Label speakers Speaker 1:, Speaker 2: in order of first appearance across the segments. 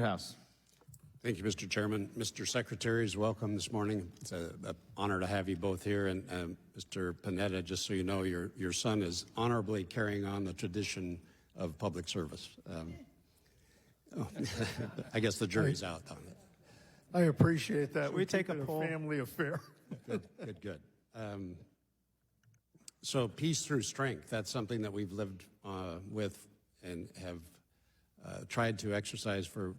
Speaker 1: House.
Speaker 2: Thank you, Mr. Chairman. Mr. Secretary is welcome this morning. It's an honor to have you both here. And Mr. Panetta, just so you know, your son is honorably carrying on the tradition of public service. I guess the jury's out on it.
Speaker 3: I appreciate that.
Speaker 1: We take a poll?
Speaker 3: Family affair.
Speaker 2: Good. So peace through strength, that's something that we've lived with and have tried to exercise for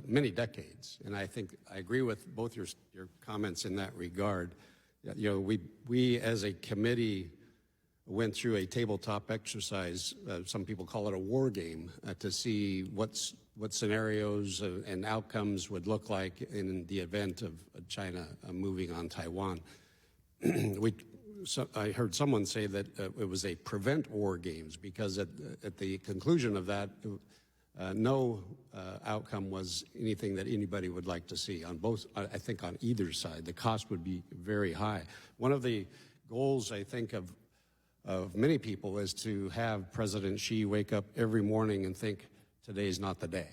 Speaker 2: many decades. And I think I agree with both your comments in that regard. You know, we as a committee went through a tabletop exercise, some people call it a war game, to see what scenarios and outcomes would look like in the event of China moving on Taiwan. I heard someone say that it was a prevent war games because at the conclusion of that, no outcome was anything that anybody would like to see on both, I think on either side. The cost would be very high. One of the goals, I think, of many people is to have President Xi wake up every morning and think, today's not the day,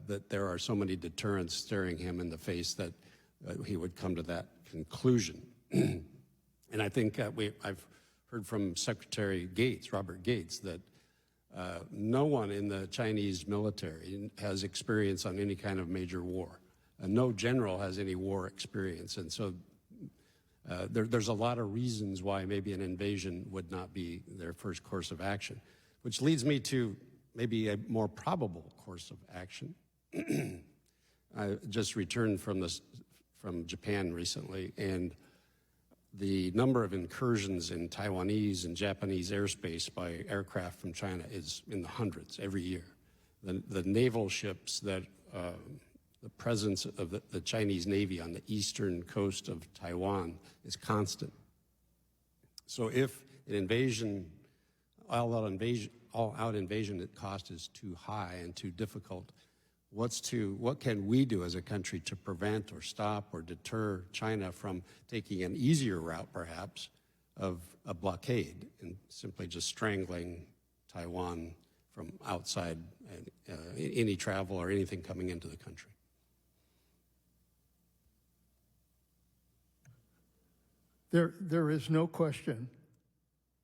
Speaker 2: that there are so many deterrents staring him in the face that he would come to that conclusion. And I think I've heard from Secretary Gates, Robert Gates, that no one in the Chinese military has experience on any kind of major war. No general has any war experience. And so there's a lot of reasons why maybe an invasion would not be their first course of action, which leads me to maybe a more probable course of action. I just returned from Japan recently, and the number of incursions in Taiwanese and Japanese airspace by aircraft from China is in the hundreds every year. The naval ships that the presence of the Chinese Navy on the eastern coast of Taiwan is constant. So if an invasion, all-out invasion at cost is too high and too difficult, what can we do as a country to prevent or stop or deter China from taking an easier route, perhaps, of a blockade and simply just strangling Taiwan from outside any travel or anything coming into the country?
Speaker 3: There is no question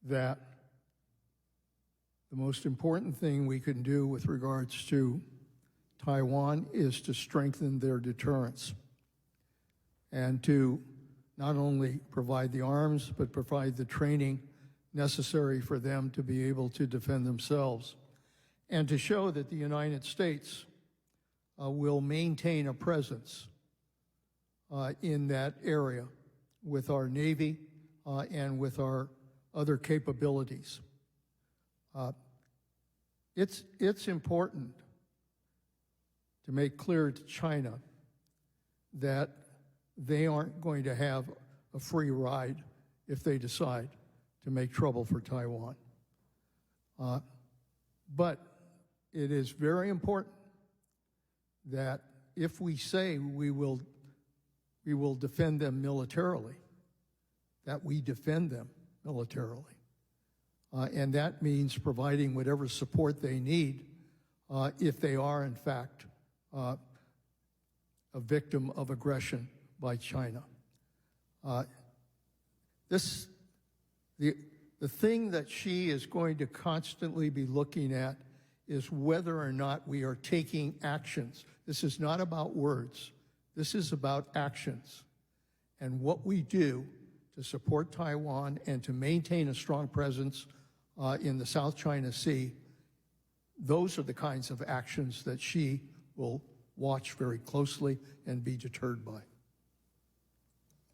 Speaker 3: that the most important thing we can do with regards to Taiwan is to strengthen their deterrence and to not only provide the arms, but provide the training necessary for them to be able to defend themselves, and to show that the United States will maintain a presence in that area with our Navy and with our other capabilities. It's important to make clear to China that they aren't going to have a free ride if they decide to make trouble for Taiwan. But it is very important that if we say we will defend them militarily, that we defend them militarily. And that means providing whatever support they need if they are, in fact, a victim of aggression by China. The thing that Xi is going to constantly be looking at is whether or not we are taking actions. This is not about words. This is about actions. And what we do to support Taiwan and to maintain a strong presence in the South China Sea, those are the kinds of actions that Xi will watch very closely and be deterred by.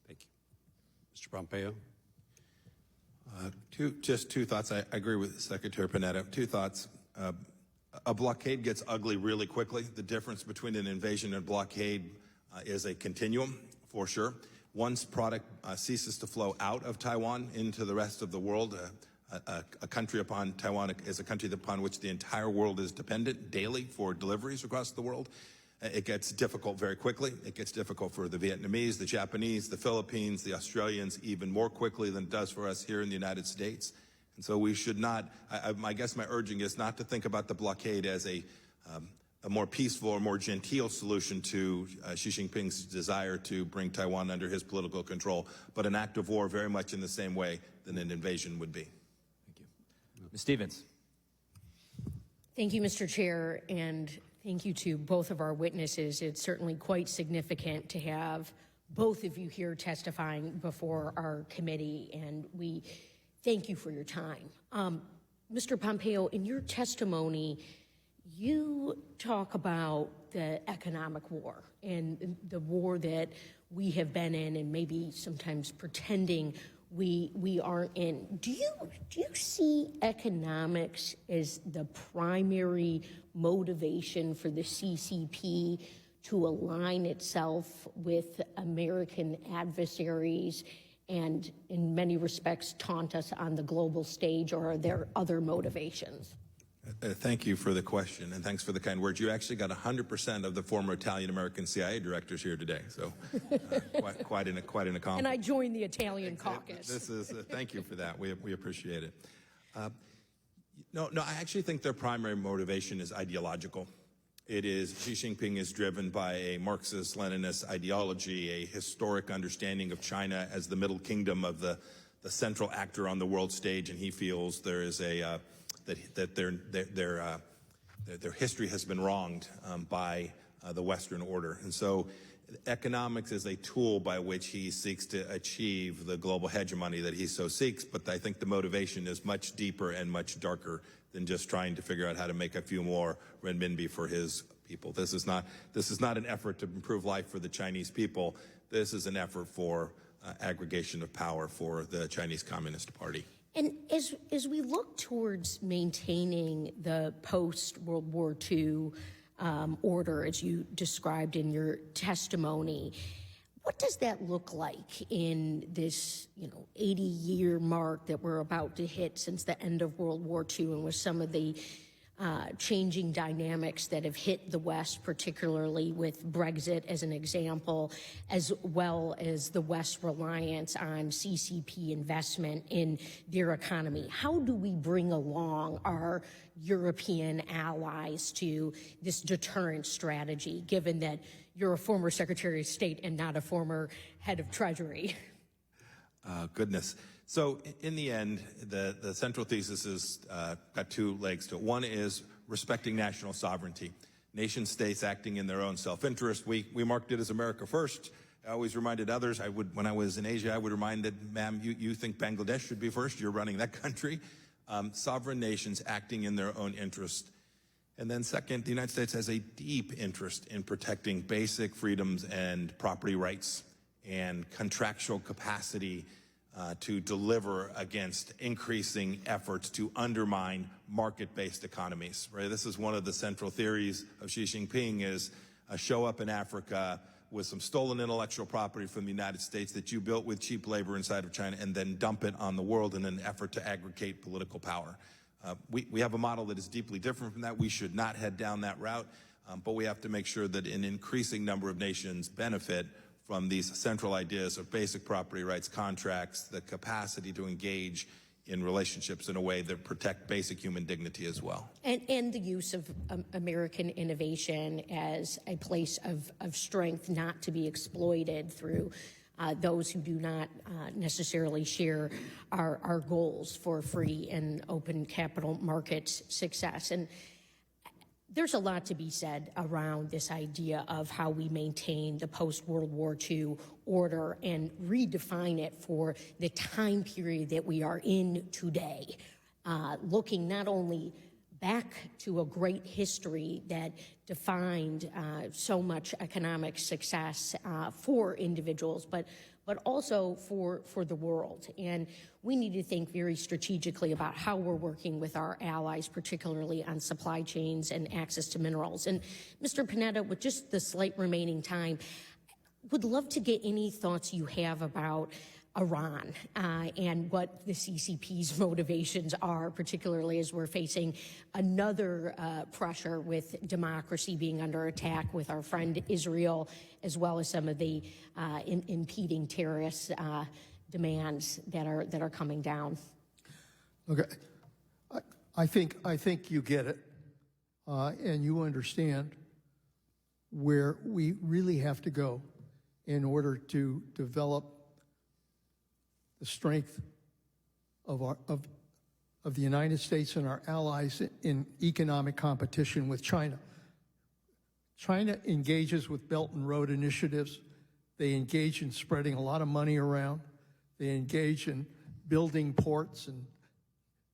Speaker 2: Thank you. Mr. Pompeo?
Speaker 4: Just two thoughts. I agree with Secretary Panetta. Two thoughts. A blockade gets ugly really quickly. The difference between an invasion and blockade is a continuum, for sure. Once product ceases to flow out of Taiwan into the rest of the world, a country upon Taiwan is a country upon which the entire world is dependent daily for deliveries across the world. It gets difficult very quickly. It gets difficult for the Vietnamese, the Japanese, the Philippines, the Australians, even more quickly than it does for us here in the United States. And so we should not, I guess my urging is not to think about the blockade as a more peaceful or more genteel solution to Xi Jinping's desire to bring Taiwan under his political control, but an act of war very much in the same way that an invasion would be.
Speaker 1: Thank you. Ms. Stevens.
Speaker 5: Thank you, Mr. Chair, and thank you to both of our witnesses. It's certainly quite significant to have both of you here testifying before our committee, and we thank you for your time. Mr. Pompeo, in your testimony, you talk about the economic war and the war that we have been in and maybe sometimes pretending we aren't in. Do you see economics as the primary motivation for the CCP to align itself with American adversaries and in many respects taunt us on the global stage, or are there other motivations?
Speaker 4: Thank you for the question, and thanks for the kind words. You actually got 100% of the former Italian-American CIA directors here today, so quite an accomplishment.
Speaker 5: And I joined the Italian caucus.
Speaker 4: This is thank you for that. We appreciate it. No, I actually think their primary motivation is ideological. It is Xi Jinping is driven by a Marxist-Leninist ideology, a historic understanding of China as the middle kingdom of the central actor on the world stage, and he feels there is a that their history has been wronged by the Western order. And so economics is a tool by which he seeks to achieve the global hegemony that he so seeks, but I think the motivation is much deeper and much darker than just trying to figure out how to make a few more renminbi for his people. This is not an effort to improve life for the Chinese people. This is an effort for aggregation of power for the Chinese Communist Party.
Speaker 5: And as we look towards maintaining the post-World War II order, as you described in your testimony, what does that look like in this, 80-year mark that we're about to hit since the end of World War II, and with some of the changing dynamics that have hit the West, particularly with Brexit as an example, as well as the West's reliance on CCP investment in their economy? How do we bring along our European allies to this deterrent strategy, given that you're a former Secretary of State and not a former head of Treasury?
Speaker 4: Goodness. So in the end, the central thesis is got two legs to it. One is respecting national sovereignty. Nation states acting in their own self-interest. We marked it as America first. I always reminded others, when I was in Asia, I would remind that, ma'am, you think Bangladesh should be first? You're running that country. Sovereign nations acting in their own interest. And then second, the United States has a deep interest in protecting basic freedoms and property rights and contractual capacity to deliver against increasing efforts to undermine market-based economies. Right? This is one of the central theories of Xi Jinping: is show up in Africa with some stolen intellectual property from the United States that you built with cheap labor inside of China, and then dump it on the world in an effort to aggregate political power. We have a model that is deeply different from that. We should not head down that route, but we have to make sure that an increasing number of nations benefit from these central ideas of basic property rights, contracts, the capacity to engage in relationships in a way that protect basic human dignity as well.
Speaker 5: And the use of American innovation as a place of strength, not to be exploited through those who do not necessarily share our goals for free and open capital markets success. And there's a lot to be said around this idea of how we maintain the post-World War II order and redefine it for the time period that we are in today, looking not only back to a great history that defined so much economic success for individuals, but also for the world. And we need to think very strategically about how we're working with our allies, particularly on supply chains and access to minerals. And Mr. Panetta, with just the slight remaining time, would love to get any thoughts you have about Iran and what the CCP's motivations are, particularly as we're facing another pressure with democracy being under attack with our friend Israel, as well as some of the impeding terrorist demands that are coming down.
Speaker 3: Okay, I think you get it, and you understand where we really have to go in order to develop the strength of the United States and our allies in economic competition with China. China engages with Belt and Road initiatives. They engage in spreading a lot of money around. They engage in building ports and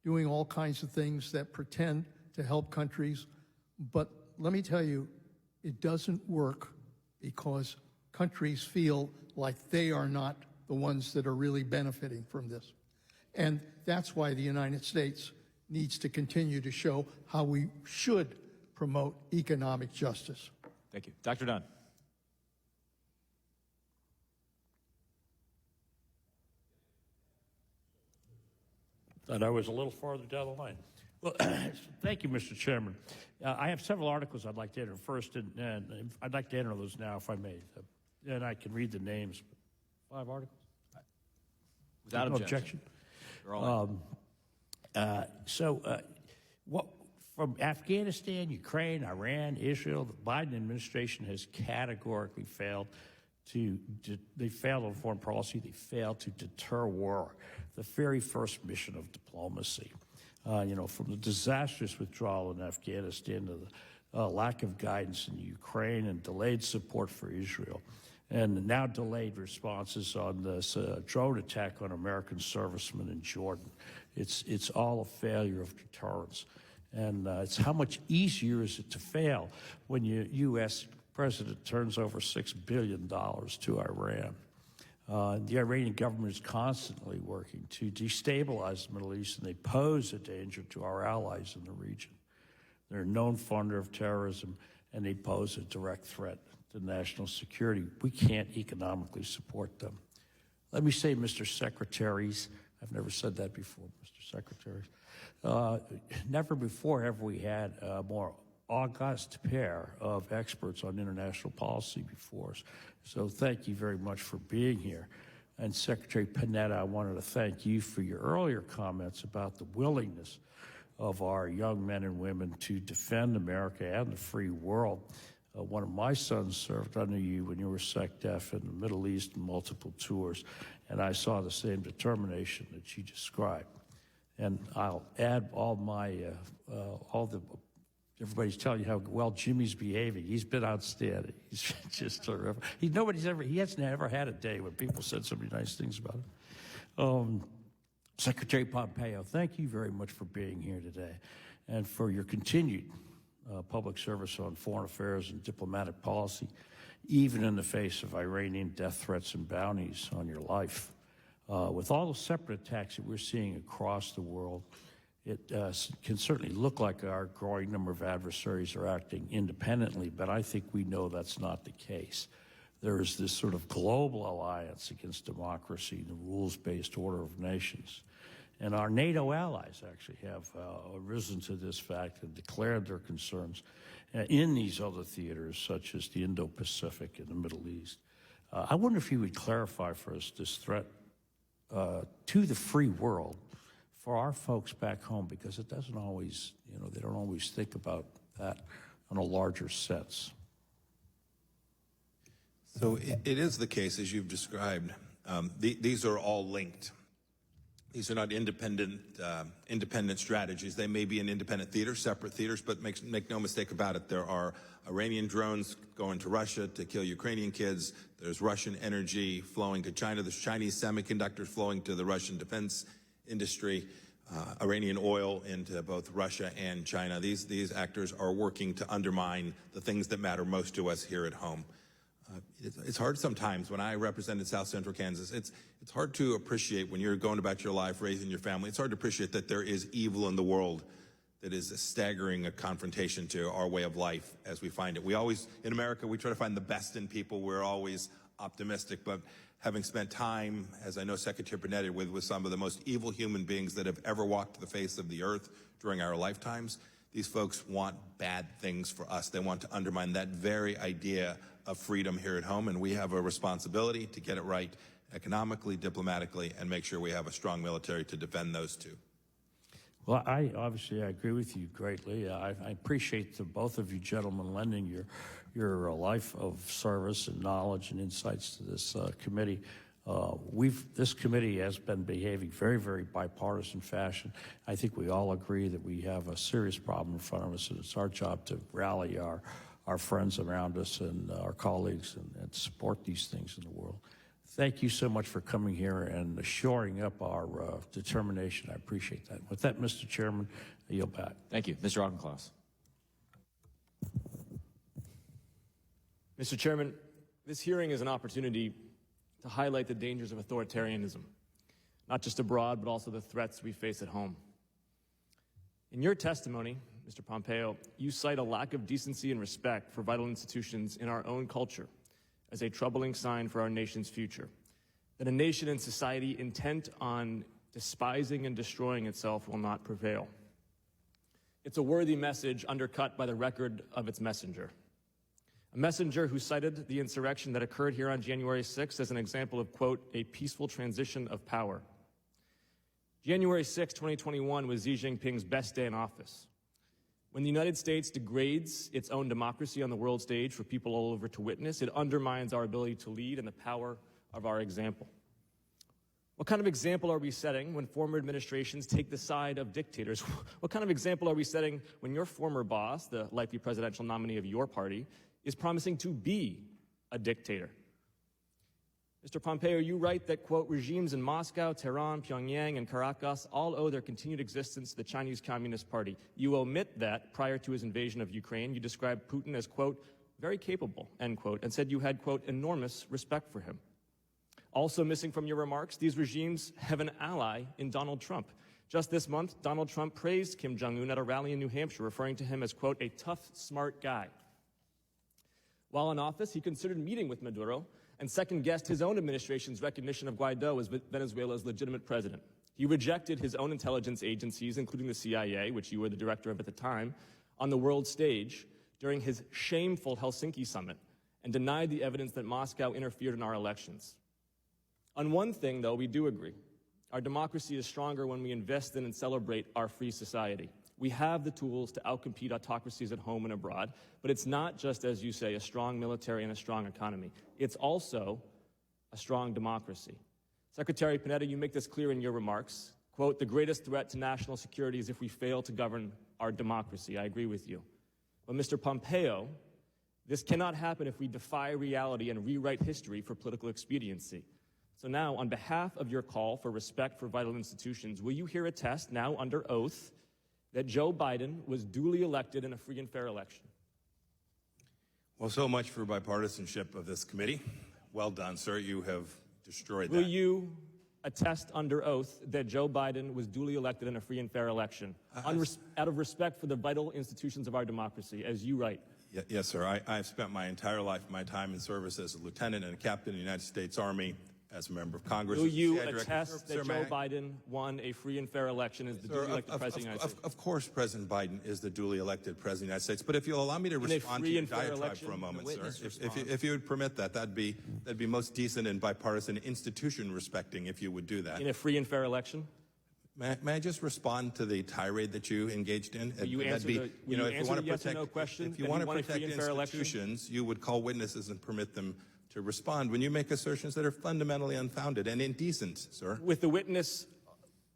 Speaker 3: doing all kinds of things that pretend to help countries. But let me tell you, it doesn't work because countries feel like they are not the ones that are really benefiting from this. And that's why the United States needs to continue to show how we should promote economic justice.
Speaker 1: Thank you. Dr. Dunn.
Speaker 6: Thought I was a little farther down the line. Well, thank you, Mr. Chairman. I have several articles I'd like to enter first, and I'd like to enter those now, if I may. And I can read the names. 5 articles?
Speaker 1: Without
Speaker 6: No
Speaker 1: objection. They're all in.
Speaker 6: What from Afghanistan, Ukraine, Iran, Israel, the Biden administration has categorically failed they failed on foreign policy. They failed to deter war, the very first mission of diplomacy. From the disastrous withdrawal in Afghanistan to the lack of guidance in Ukraine and delayed support for Israel, and now delayed responses on this drone attack on American servicemen in Jordan. It's all a failure of deterrence. And it's how much easier is it to fail when your U.S. president turns over $6 billion to Iran. The Iranian government is constantly working to destabilize the Middle East, and they pose a danger to our allies in the region. They're a known funder of terrorism, and they pose a direct threat to national security. We can't economically support them. Let me say, Mr. Secretaries, I've never said that before, Mr. Secretaries. Never before have we had a more august pair of experts on international policy before us. So thank you very much for being here. And Secretary Panetta, I wanted to thank you for your earlier comments about the willingness of our young men and women to defend America and the free world. One of my sons served under you when you were SecDef in the Middle East in multiple tours, and I saw the same determination that you described. And I'll add everybody's telling you how well Jimmy's behaving. He's been outstanding. He's just terrific. He hasn't ever had a day when people said so many nice things about him. Secretary Pompeo, thank you very much for being here today and for your continued public service on foreign affairs and diplomatic policy, even in the face of Iranian death threats and bounties on your life. With all the separate attacks that we're seeing across the world, it can certainly look like our growing number of adversaries are acting independently, but I think we know that's not the case. There is this sort of global alliance against democracy, the rules-based order of nations. And our NATO allies actually have risen to this fact and declared their concerns in these other theaters, such as the Indo-Pacific and the Middle East. I wonder if you would clarify for us this threat to the free world for our folks back home, because it doesn't always, they don't always think about that in a larger sense.
Speaker 4: So it is the case, as you've described. These are all linked. These are not independent strategies. They may be in independent theaters, separate theaters, but make no mistake about it. There are Iranian drones going to Russia to kill Ukrainian kids. There's Russian energy flowing to China. There's Chinese semiconductors flowing to the Russian defense industry. Iranian oil into both Russia and China. These actors are working to undermine the things that matter most to us here at home. It's hard sometimes when I represented South Central Kansas. It's hard to appreciate when you're going about your life, raising your family. It's hard to appreciate that there is evil in the world that is a staggering confrontation to our way of life as we find it. We always, in America, we try to find the best in people. We're always optimistic, but having spent time, as I know Secretary Panetta, with some of the most evil human beings that have ever walked the face of the earth during our lifetimes, these folks want bad things for us. They want to undermine that very idea of freedom here at home, and we have a responsibility to get it right economically, diplomatically, and make sure we have a strong military to defend those two.
Speaker 6: Well, I agree with you greatly. I appreciate both of you gentlemen lending your your life of service and knowledge and insights to this committee. This committee has been behaving very, very bipartisan fashion. I think we all agree that we have a serious problem in front of us, and it's our job to rally our friends around us and our colleagues and support these things in the world. Thank you so much for coming here and shoring up our determination. I appreciate that. With that, Mr. Chairman, I yield back.
Speaker 1: Thank you. Mr. Auchincloss.
Speaker 7: Mr. Chairman, this hearing is an opportunity to highlight the dangers of authoritarianism, not just abroad, but also the threats we face at home. In your testimony, Mr. Pompeo, you cite a lack of decency and respect for vital institutions in our own culture as a troubling sign for our nation's future, that a nation and society intent on despising and destroying itself will not prevail. It's a worthy message undercut by the record of its messenger. A messenger who cited the insurrection that occurred here on January 6th as an example of, quote, a peaceful transition of power. January 6, 2021 was Xi Jinping's best day in office. When the United States degrades its own democracy on the world stage for people all over to witness, it undermines our ability to lead and the power of our example. What kind of example are we setting when former administrations take the side of dictators? What kind of example are we setting when your former boss, the likely presidential nominee of your party, is promising to be a dictator? Mr. Pompeo, you write that, quote, regimes in Moscow, Tehran, Pyongyang, and Caracas all owe their continued existence to the Chinese Communist Party. You omit that prior to his invasion of Ukraine, you described Putin as, quote, very capable, end quote, and said you had, quote, enormous respect for him. Also missing from your remarks, these regimes have an ally in Donald Trump. Just this month, Donald Trump praised Kim Jong-un at a rally in New Hampshire, referring to him as, quote, a tough, smart guy. While in office, he considered meeting with Maduro and second-guessed his own administration's recognition of Guaido as Venezuela's legitimate president. He rejected his own intelligence agencies, including the CIA, which you were the director of at the time, on the world stage during his shameful Helsinki summit and denied the evidence that Moscow interfered in our elections. On one thing, though, we do agree. Our democracy is stronger when we invest in and celebrate our free society. We have the tools to outcompete autocracies at home and abroad, but it's not just, as you say, a strong military and a strong economy. It's also a strong democracy. Secretary Panetta, you make this clear in your remarks. Quote, the greatest threat to national security is if we fail to govern our democracy. I agree with you. But Mr. Pompeo, this cannot happen if we defy reality and rewrite history for political expediency. So now, on behalf of your call for respect for vital institutions, will you here attest, now under oath, that Joe Biden was duly elected in a free and fair election?
Speaker 4: Well, so much for bipartisanship of this committee. Well done, sir. You have destroyed that.
Speaker 7: Will you attest under oath that Joe Biden was duly elected in a free and fair election, out of respect for the vital institutions of our democracy, as you write?
Speaker 4: Yes, sir. I've spent my entire life, my time in service as a lieutenant and a captain in the United States Army, as a member of Congress.
Speaker 7: Will you
Speaker 4: CIA director.
Speaker 7: attest that Joe Biden won a free and fair election as the duly elected president of the United States?
Speaker 4: Of course, President Biden is the duly elected president of the United States. But if you'll allow me to respond to your diatribe for a moment, sir, if you would permit that, that'd be most decent and bipartisan, institution respecting, if you would do that.
Speaker 7: In a free and fair election?
Speaker 4: May I just respond to the tirade that you engaged in?
Speaker 7: Will you answer the yes or no question?
Speaker 4: If you want to protect institutions, you would call witnesses and permit them to respond when you make assertions that are fundamentally unfounded and indecent, sir.
Speaker 7: With the witness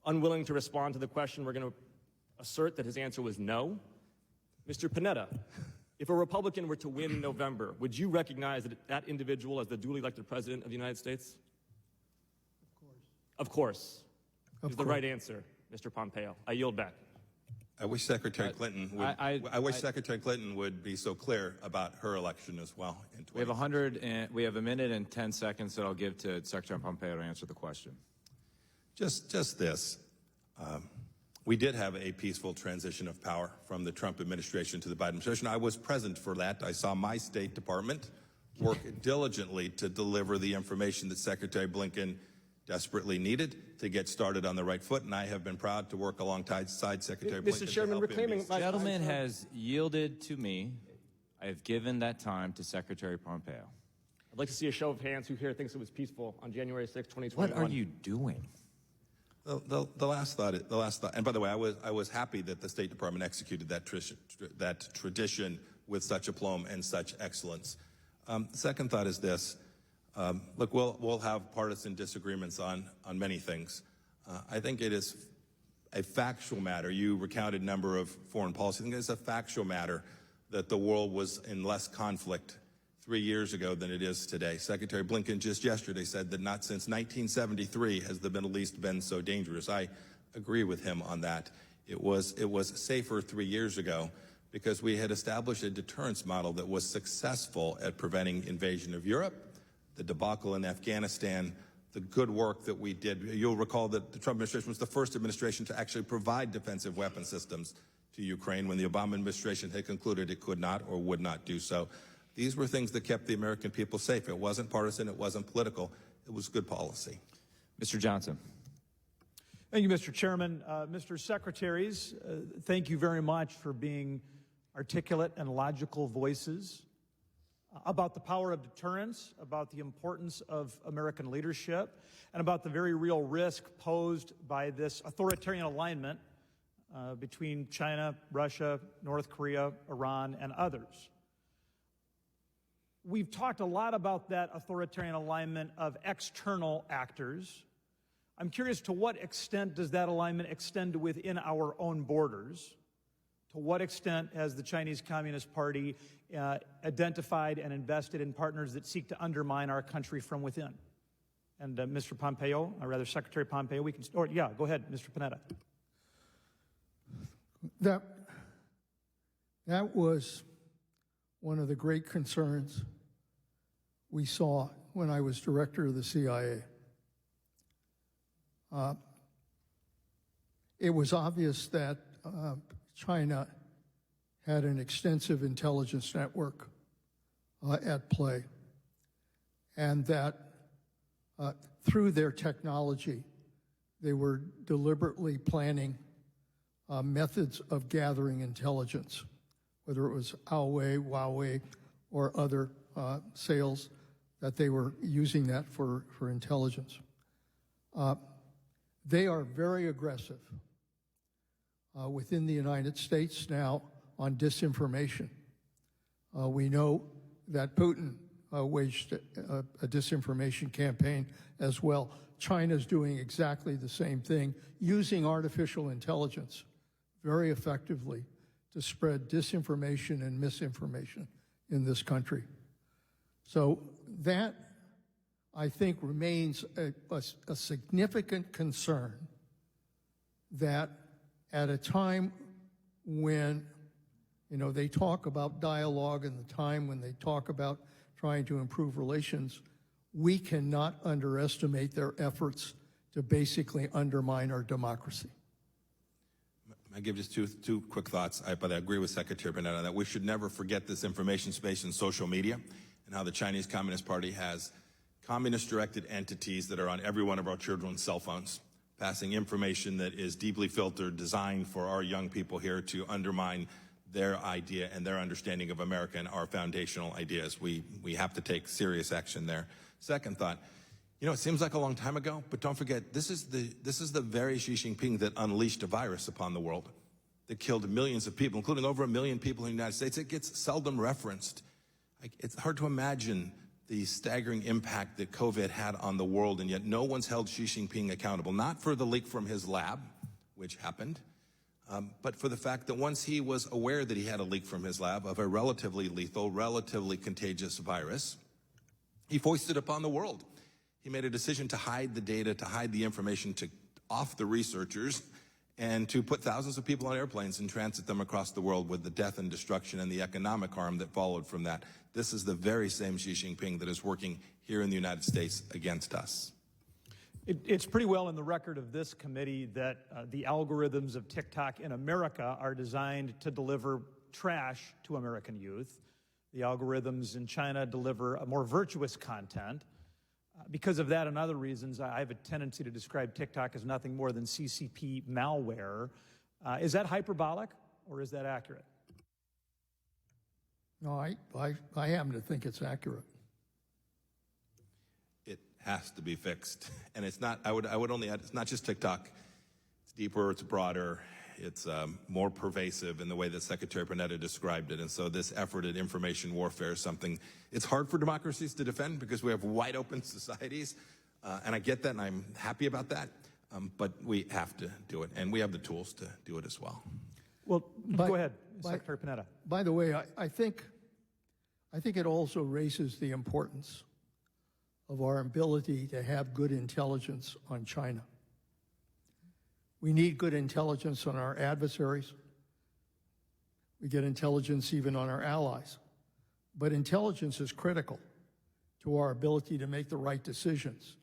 Speaker 7: unwilling to respond to the question, we're going to assert that his answer was no. Mr. Panetta, if a Republican were to win in November, would you recognize that individual as the duly elected president of the United States? Of course. Is the right answer, Mr. Pompeo. I yield back.
Speaker 4: I wish Secretary Clinton would. Secretary Clinton would be so clear about her election as well.
Speaker 1: We have a minute and 10 seconds that I'll give to Secretary Pompeo to answer the question.
Speaker 4: Just this. We did have a peaceful transition of power from the Trump administration to the Biden administration. I was present for that. I saw my State Department work diligently to deliver the information that Secretary Blinken desperately needed to get started on the right foot, and I have been proud to work alongside Secretary Blinken.
Speaker 7: Mr. Chairman, reclaiming
Speaker 1: the gentleman has yielded to me. I have given that time to Secretary Pompeo.
Speaker 7: I'd like to see a show of hands who here thinks it was peaceful on January 6, 2021.
Speaker 1: What are you doing?
Speaker 4: The last thought, and by the way, I was happy that the State Department executed that tradition with such aplomb and such excellence. The second thought is this. Look, we'll have partisan disagreements on many things. I think it is a factual matter. You recounted a number of foreign policy. I think it's a factual matter that the world was in less conflict 3 years ago than it is today. Secretary Blinken just yesterday said that not since 1973 has the Middle East been so dangerous. I agree with him on that. It was safer 3 years ago because we had established a deterrence model that was successful at preventing invasion of Europe, the debacle in Afghanistan, the good work that we did. You'll recall that the Trump administration was the first administration to actually provide defensive weapon systems to Ukraine when the Obama administration had concluded it could not or would not do so. These were things that kept the American people safe. It wasn't partisan, it wasn't political, it was good policy.
Speaker 1: Mr. Johnson.
Speaker 8: Thank you, Mr. Chairman. Mr. Secretaries, thank you very much for being articulate and logical voices about the power of deterrence, about the importance of American leadership, and about the very real risk posed by this authoritarian alignment between China, Russia, North Korea, Iran, and others. We've talked a lot about that authoritarian alignment of external actors. I'm curious, to what extent does that alignment extend to within our own borders? To what extent has the Chinese Communist Party identified and invested in partners that seek to undermine our country from within? And Mr. Pompeo, or rather Secretary Pompeo, we can, or yeah, go ahead, Mr. Panetta.
Speaker 3: That was one of the great concerns we saw when I was director of the CIA. It was obvious that China had an extensive intelligence network at play, and that through their technology, they were deliberately planning methods of gathering intelligence, whether it was Huawei, or other sales, that they were using that for intelligence. They are very aggressive within the United States now on disinformation. We know that Putin waged a disinformation campaign as well. China's doing exactly the same thing, using artificial intelligence very effectively to spread disinformation and misinformation in this country. So that, I think, remains a significant concern, that at a time when, you know, they talk about dialogue and the time when they talk about trying to improve relations, we cannot underestimate their efforts to basically undermine our democracy.
Speaker 4: I give just two quick thoughts, but I agree with Secretary Panetta that we should never forget this information space in social media and how the Chinese Communist Party has communist-directed entities that are on every one of our children's cell phones, passing information that is deeply filtered, designed for our young people here to undermine their idea and their understanding of America and our foundational ideas. We have to take serious action there. Second thought, you know, it seems like a long time ago, but don't forget, this is the very Xi Jinping that unleashed a virus upon the world, that killed millions of people, including over 1 million people in the United States. It gets seldom referenced. It's hard to imagine the staggering impact that COVID had on the world, and yet no one's held Xi Jinping accountable, not for the leak from his lab, which happened, but for the fact that once he was aware that he had a leak from his lab of a relatively lethal, relatively contagious virus, he foisted upon the world. He made a decision to hide the data, to hide the information, off the researchers, and to put thousands of people on airplanes and transit them across the world with the death and destruction and the economic harm that followed from that. This is the very same Xi Jinping that is working here in the United States against us.
Speaker 8: It's pretty well in the record of this committee that the algorithms of TikTok in America are designed to deliver trash to American youth. The algorithms in China deliver a more virtuous content. Because of that and other reasons, I have a tendency to describe TikTok as nothing more than CCP malware. Is that hyperbolic, or is that accurate?
Speaker 3: No, I happen to think it's accurate.
Speaker 4: It has to be fixed, and it's not. I would only add, it's not just TikTok. It's deeper. It's broader. It's more pervasive in the way that Secretary Panetta described it. And so this effort at information warfare is something it's hard for democracies to defend because we have wide open societies. And I get that, and I'm happy about that. But we have to do it, and we have the tools to do it as well.
Speaker 8: Well, go ahead,
Speaker 3: by-
Speaker 8: Secretary Panetta.
Speaker 3: By the way, I think it also raises the importance of our ability to have good intelligence on China. We need good intelligence on our adversaries. We get intelligence even on our allies. But intelligence is critical to our ability to make the right decisions.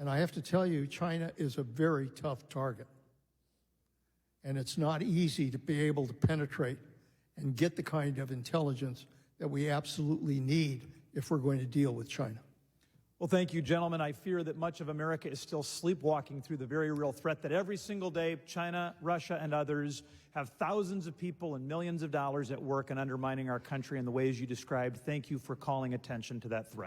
Speaker 3: And I have to tell you, China is a very tough target. And it's not easy to be able to penetrate and get the kind of intelligence that we absolutely need if we're going to deal with China.
Speaker 8: Well, thank you, gentlemen. I fear that much of America is still sleepwalking through the very real threat that every single day China, Russia, and others have thousands of people and millions of dollars at work in undermining our country in the ways you described. Thank you for calling attention to that threat.